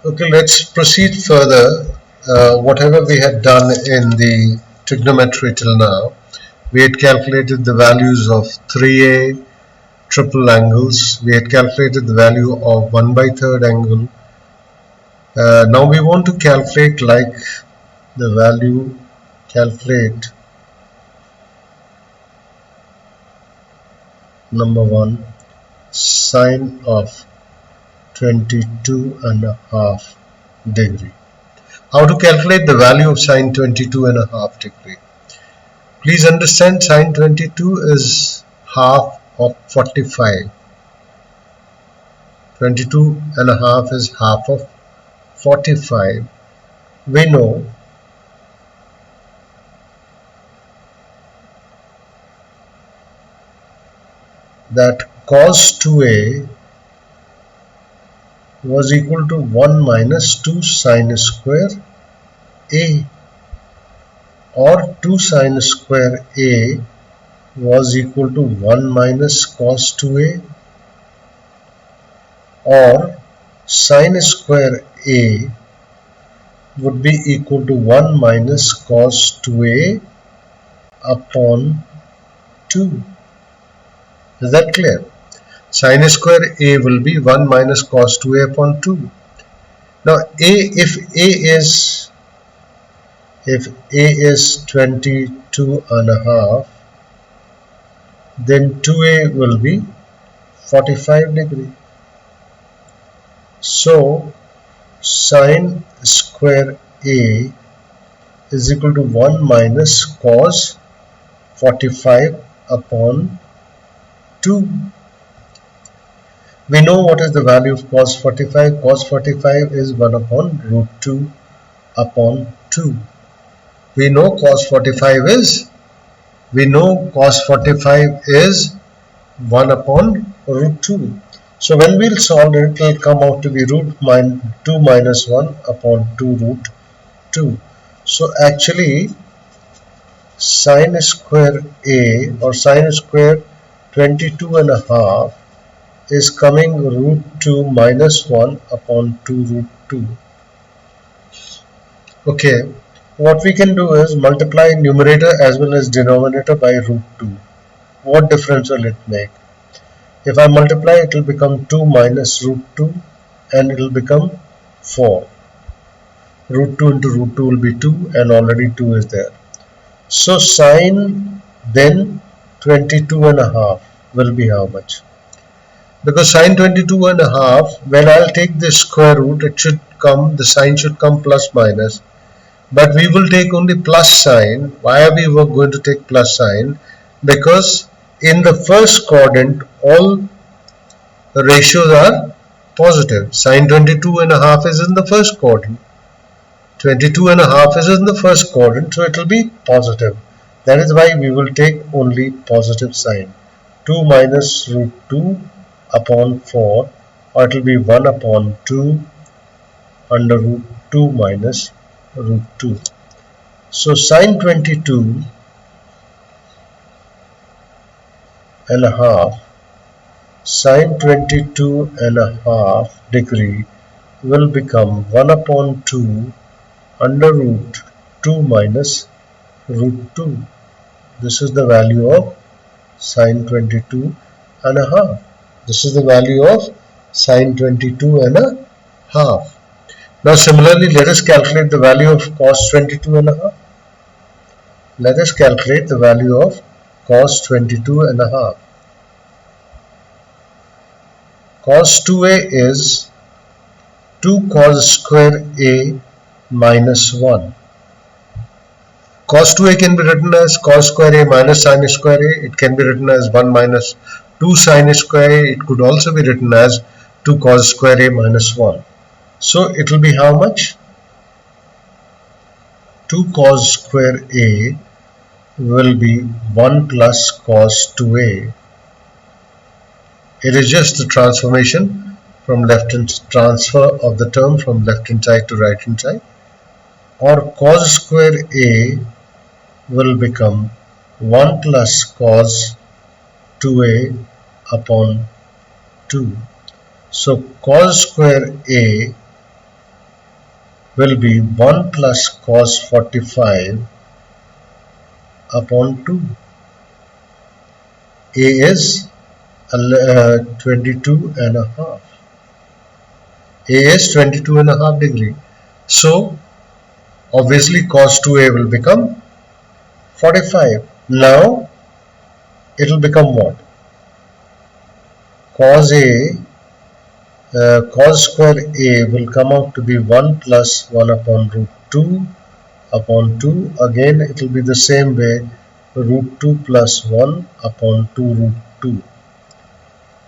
Okay, let's proceed further. Whatever we had done in the trigonometry till now, we had calculated the values of 3a triple angles. We had calculated the value of 1 by third angle. Now we want to calculate like the value, calculate number 1, sine of 22.5 degree. How to calculate the value of sine 22.5 degree? Please understand sine 22 is half of 45. 22.5 is half of 45. We know that cos 2a was equal to 1 minus 2 sine square a, or 2 sine square a was equal to 1 minus cos 2a, or sine square a would be equal to 1 minus cos 2a upon 2. Is that clear? Sine square a will be 1 minus cos 2a upon 2. Now if a is 22.5, then 2a will be 45 degree. So sine square a is equal to 1 minus cos 45 upon 2. We know what is the value of cos 45. Cos 45 is 1 upon root 2 upon 2. We know cos 45 is 1 upon root 2. So when we'll solve it, it will come out to be root 2 minus 1 upon 2 root 2. So actually sine square a, or sine square 22.5 is coming root 2 minus 1 upon 2 root 2. Okay, what we can do is multiply numerator as well as denominator by root 2. What difference will it make? If I multiply, it will become 2 minus root 2 and it will become 4. Root 2 into root 2 will be 2 and already 2 is there. So sine then 22.5 will be how much? Because sine 22.5, when I'll take the square root, the sign should come plus minus. But we will take only plus sign. Why are we going to take plus sign? Because in the first quadrant, all the ratios are positive. Sine 22.5 is in the first quadrant. 22.5 is in the first quadrant, so it will be positive. That is why we will take only positive sign. 2 minus root 2 upon 4, or it will be 1 upon 2 under root 2 minus root 2. So sine 22.5 degree will become 1 upon 2 under root 2 minus root 2. This is the value of sine 22.5. This is the value of sine 22.5. Now similarly, let us calculate the value of cos 22.5. Let us calculate the value of cos 22.5. Cos 2a is 2 cos square a minus 1. Cos 2a can be written as cos square a minus sin square a. It can be written as 1 minus 2 sin square a. It could also be written as 2 cos square a minus 1. So it will be how much? 2 cos square a will be 1 plus cos 2a. It is just the transformation from transfer of the term from left hand side to right hand side. Or cos square a will become 1 plus cos 2a upon 2. So cos square a will be 1 plus cos 45 upon 2. A is 22 and a half. A is 22 and a half degree. So obviously cos 2a will become 45. Now it will become what? Cos a, cos square a will come out to be 1 plus 1 upon root 2 upon 2. Again it will be the same way, root 2 plus 1 upon 2 root 2.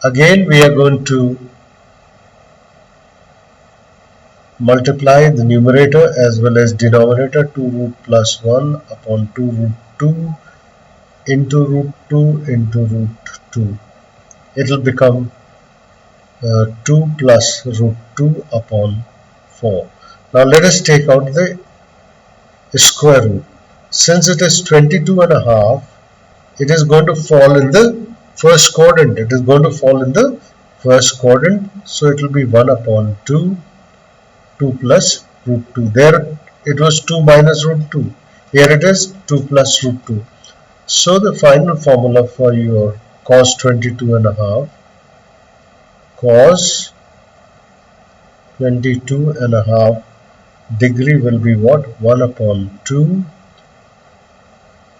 Again we are going to multiply the numerator as well as denominator, 2 root plus 1 upon 2 root 2 into root 2 into root 2. It will become 2 plus root 2 upon 4. Now let us take out the square root. Since it is 22 and a half, it is going to fall in the first quadrant. It is going to fall in the first quadrant. So it will be 1 upon 2, 2 plus root 2. There it was 2 minus root 2. Here it is 2 plus root 2. So the final formula for your cos 22 and a half, cos 22 and a half degree will be what? 1 upon 2,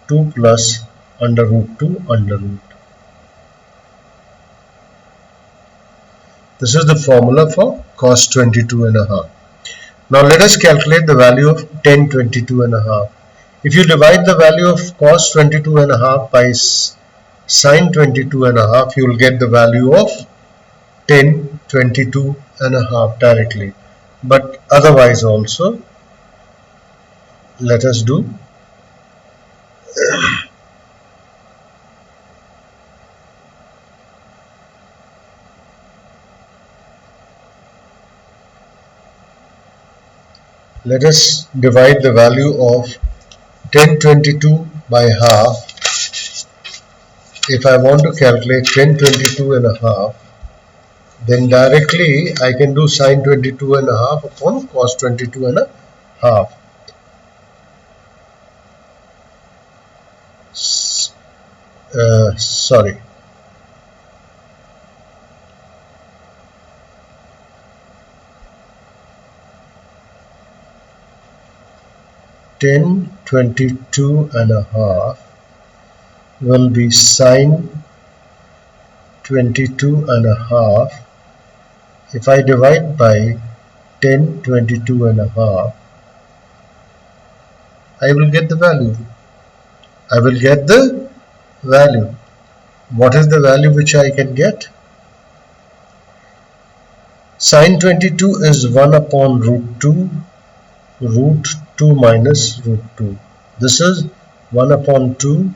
2 plus under root 2 under root. This is the formula for cos 22 and a half. Now let us calculate the value of tan 22 and a half. If you divide the value of cos 22 and a half by sin 22 and a half, you will get the value of tan 22 and a half directly. But otherwise also, let us do let us divide the value of tan 22 by half. If I want to calculate tan 22 and a half, then directly I can do sin 22 and a half upon cos 22 and a half. Sorry. Tan 22 and a half will be sin 22 and a half. If I divide by tan 22 and a half, I will get the value. I will get the value. What is the value which I can get? Sin 22 is 1 upon root 2, root 2 minus root 2. This is 1 upon 2,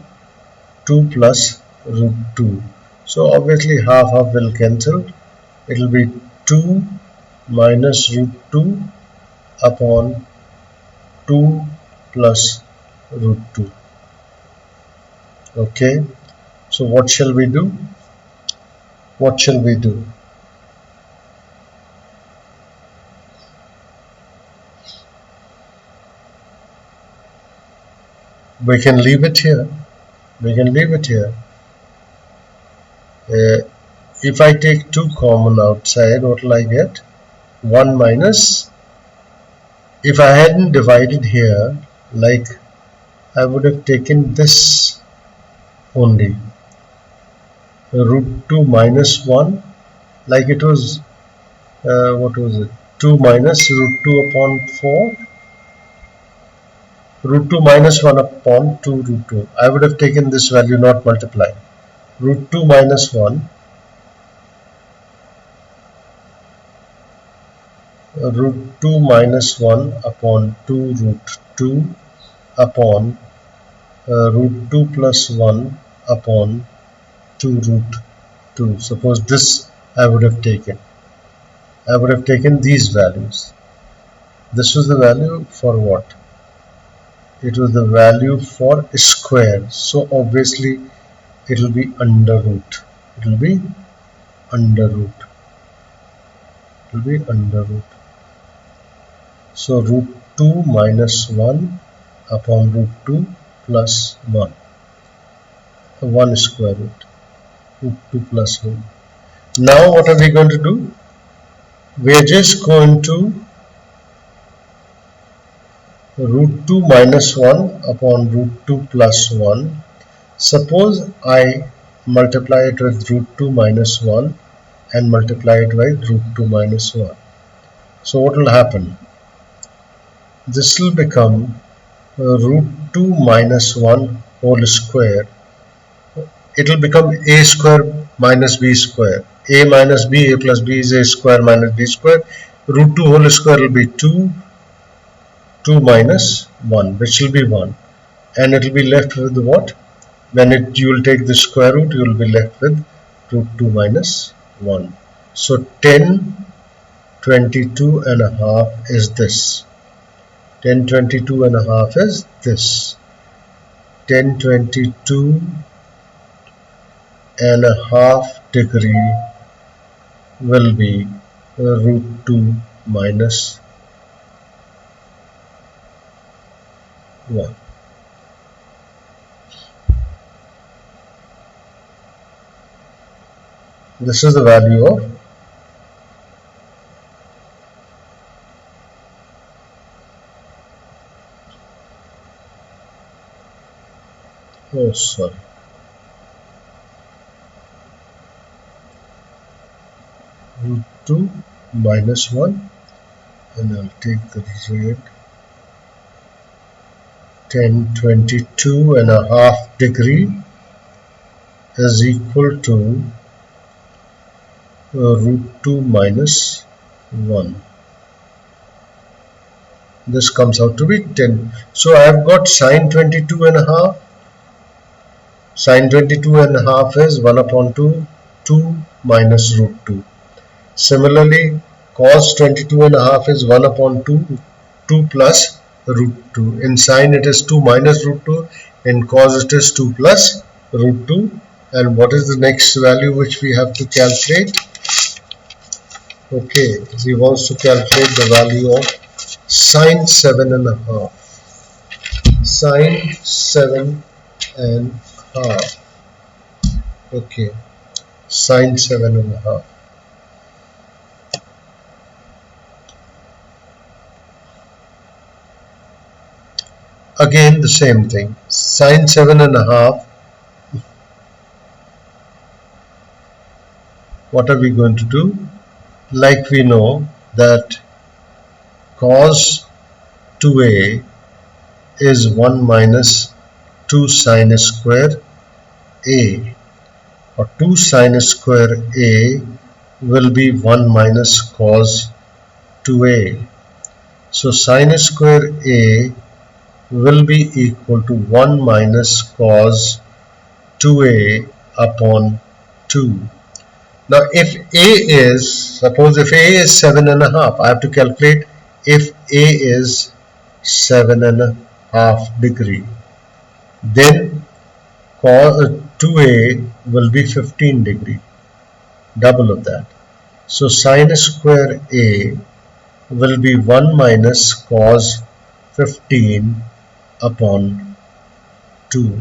2 plus root 2. So obviously half will cancel. It will be 2 minus root 2 upon 2 plus root 2. Okay, so what shall we do? What shall we do? We can leave it here. We can leave it here. If I take 2 common outside, what will I get? 1 minus. If I hadn't divided here, like I would have taken this only, root 2 minus 1, like it was, what was it? 2 minus root 2 upon 4, root 2 minus 1 upon 2 root 2. I would have taken this value, not multiply. Root 2 minus 1, root 2 minus 1 upon 2 root 2 upon root 2 plus 1 upon 2 root 2. Suppose this I would have taken. I would have taken these values. This was the value for what? It was the value for square. So obviously it will be under root. It will be under root. It will be under root. So root 2 minus 1 upon root 2 plus 1. 1 square root 2 plus 1. Now what are we going to do? We are just going to root 2 minus 1 upon root 2 plus 1. Suppose I multiply it with root 2 minus 1 and multiply it with root 2 minus 1. So what will happen? This will become root 2 minus 1 whole square. It will become a square minus b square. A minus b, a plus b is a square minus b square. Root 2 whole square will be 2 minus 1, which will be 1, and it will be left with what? When you will take the square root, you will be left with root 2 minus 1. So 1022 and a half is this. 1022 and a half is this. 1022 and a half degree will be root 2 minus 1. This is the value of root 2 minus 1, and I'll take the rate. 1022 and a half degree is equal to root 2 minus 1. This comes out to be 10. So I have got sine 22 and a half. Sine 22 and a half is 1 upon 2, 2 minus root 2. Similarly, cos 22 and a half is 1 upon 2, 2 plus root 2. In sine it is 2 minus root 2. In cos it is 2 plus root 2. And what is the next value which we have to calculate? Okay, he wants to calculate the value of sine 7 and a half. Sine 7 and a half. Okay, sine 7 and a half. Again the same thing. Sine 7 and a half. What are we going to do? Like we know that cos 2a is 1 minus 2 sine square a, or 2 sine square a will be 1 minus cos 2a. So sine square a will be equal to 1 minus cos 2a upon 2. Now if a is, suppose if a is 7 and a half, I have to calculate if a is 7 and a half degree, then cos 2a will be 15 degree, double of that. So sine square a will be 1 minus cos 15 upon 2.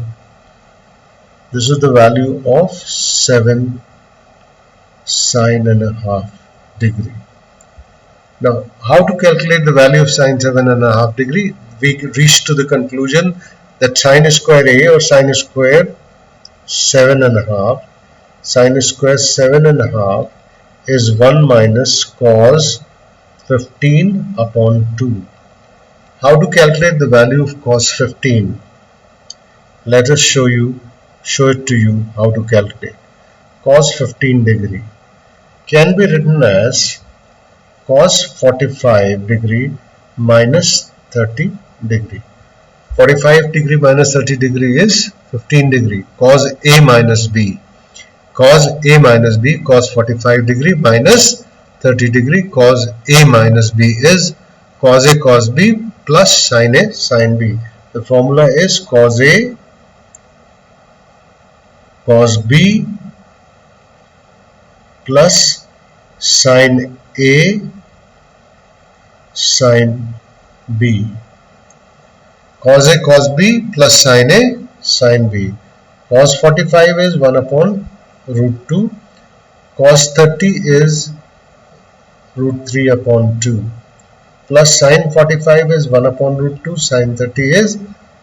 This is the value of 7 sine and a half degree. Now, how to calculate the value of sine 7 and a half degree? We reach to the conclusion that sine square a, or sine square 7 and a half, sine square 7 and a half is 1 minus cos 15 upon 2. How to calculate the value of cos 15? Let us show it to you how to calculate. Cos 15 degree can be written as cos 45 degree minus 30 degree. 45 degree minus 30 degree is 15 degree. Cos A minus B. Cos A minus B, cos 45 degree minus 30 degree. Cos A minus B is cos A cos B plus sin A sin B. The formula is cos A cos B plus sin A sin b. Cos A cos B plus sin A sin B. Cos 45 is 1 upon root 2. Cos 30 is root 3 upon 2. Plus sin 45 is 1 upon root 2. Sin 30 is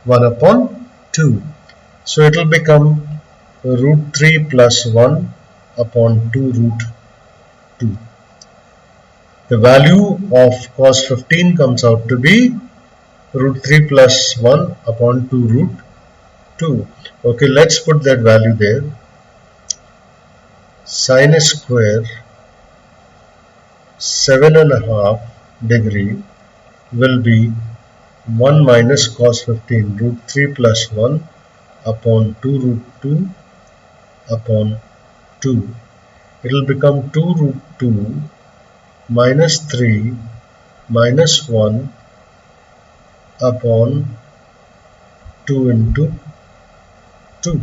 1 upon 2. So it will become root 3 plus 1 upon 2 root 2. The value of cos 15 comes out to be root 3 plus 1 upon 2 root 2. Okay, let's put that value there. Sin a square 7.5 degree will be 1 minus cos 15 root 3 plus 1 upon 2 root 2 upon 2. It will become 2 root 2 minus 3 minus 1 upon 2 into 2.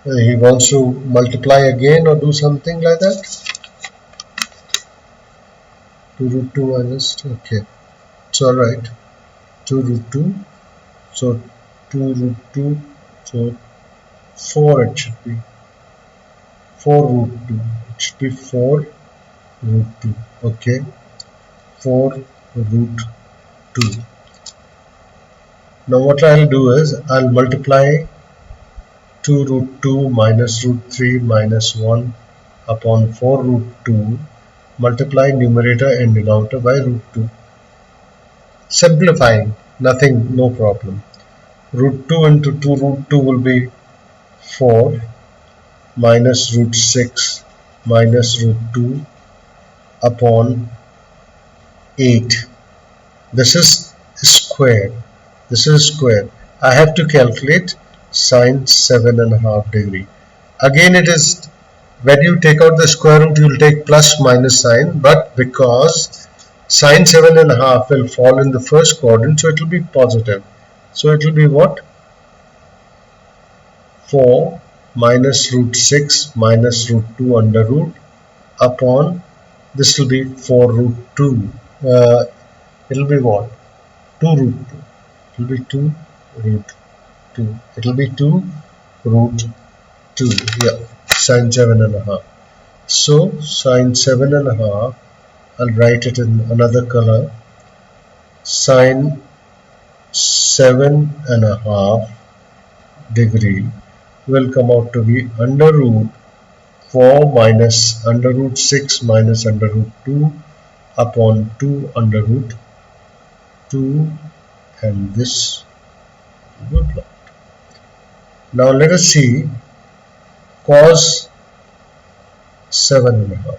He wants to multiply again or do something like that. 2 root 2 minus 2. Okay, it's alright. 2 root 2. So 2 root 2. So 4 it should be. 4 root 2. It should be 4 root 2. Okay. 4 root 2. Now what I'll do is I'll multiply 2 root 2 minus root 3 minus 1 upon 4 root 2. Multiply numerator and denominator by root 2. Simplifying, nothing, no problem. Root 2 into 2 root 2 will be 4 minus root 6 minus root 2 upon 8. This is square. This is square. I have to calculate sin 7.5 degree. Again, it is when you take out the square root, you will take plus minus sign, but because sin 7.5 will fall in the first quadrant, so it will be positive. So it will be what? 4 minus root 6 minus root 2 under root upon, this will be 4 root 2. It will be what? 2 root 2. It will be 2 root 2. It will be 2 root 2. Yeah, sin 7.5. So sin 7.5, I'll write it in another color. Sin 7.5 degree will come out to be under root 4 minus under root 6 minus under root 2 upon 2 under root 2, and this will plot. Now let us see cos 7.5.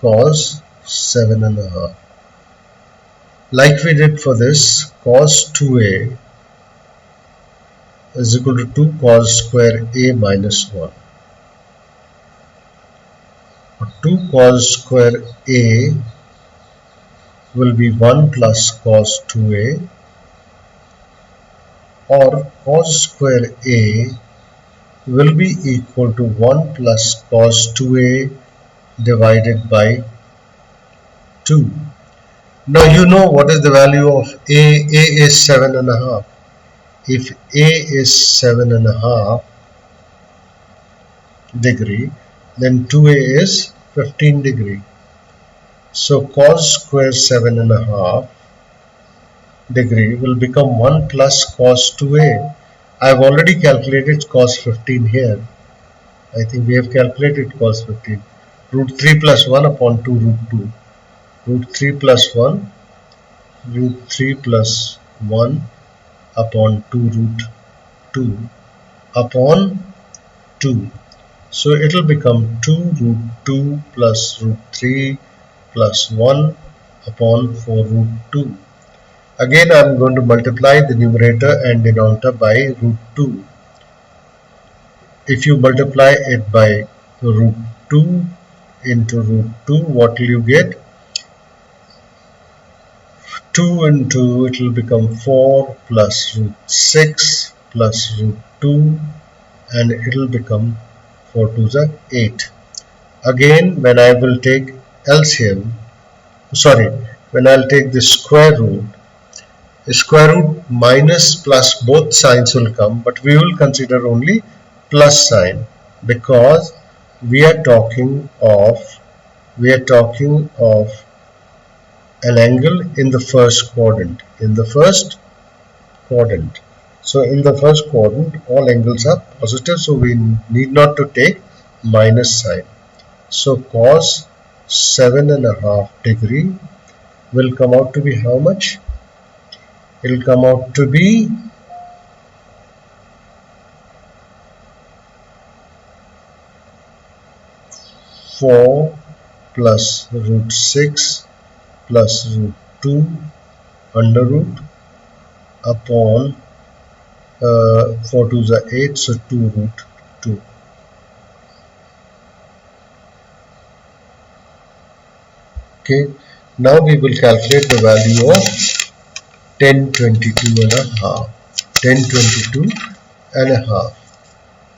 Cos 7.5. Like we did for this, cos 2a is equal to 2 cos square a minus 1. 2 cos square a will be 1 plus cos 2a, or cos square a will be equal to 1 plus cos 2a divided by 2. Now you know what is the value of a. A is 7.5. If a is 7.5 degree, then 2a is 15 degree. So cos square 7.5 degree will become 1 plus cos 2a. I have already calculated cos 15 here. I think we have calculated cos 15. Root 3 plus 1 upon 2 root 2. Root 3 plus 1, root 3 plus 1 upon 2 root 2 upon 2. So it will become 2 root 2 plus root 3 plus 1 upon 4 root 2. Again I am going to multiply the numerator and denominator by root 2. If you multiply it by root 2 into root 2, what will you get? 2 into, it will become 4 plus root 6 plus root 2, and it will become 4 2s are 8. Again, when I will take LCM, sorry, when I'll take the square root minus plus both signs will come, but we will consider only plus sign because we are talking of an angle in the first quadrant. So in the first quadrant, all angles are positive, so we need not to take minus sign. So cos 7.5 degree will come out to be how much? It will come out to be 4 plus root 6 plus root 2 under root upon 4 to the 8, so 2 root 2. Okay, now we will calculate the value of 1022 and a half. 1022 and a half.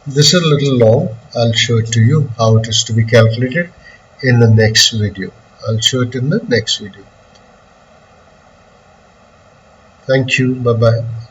This is a little long. I'll show it to you how it is to be calculated in the next video. I'll show it in the next video. Thank you. Bye bye.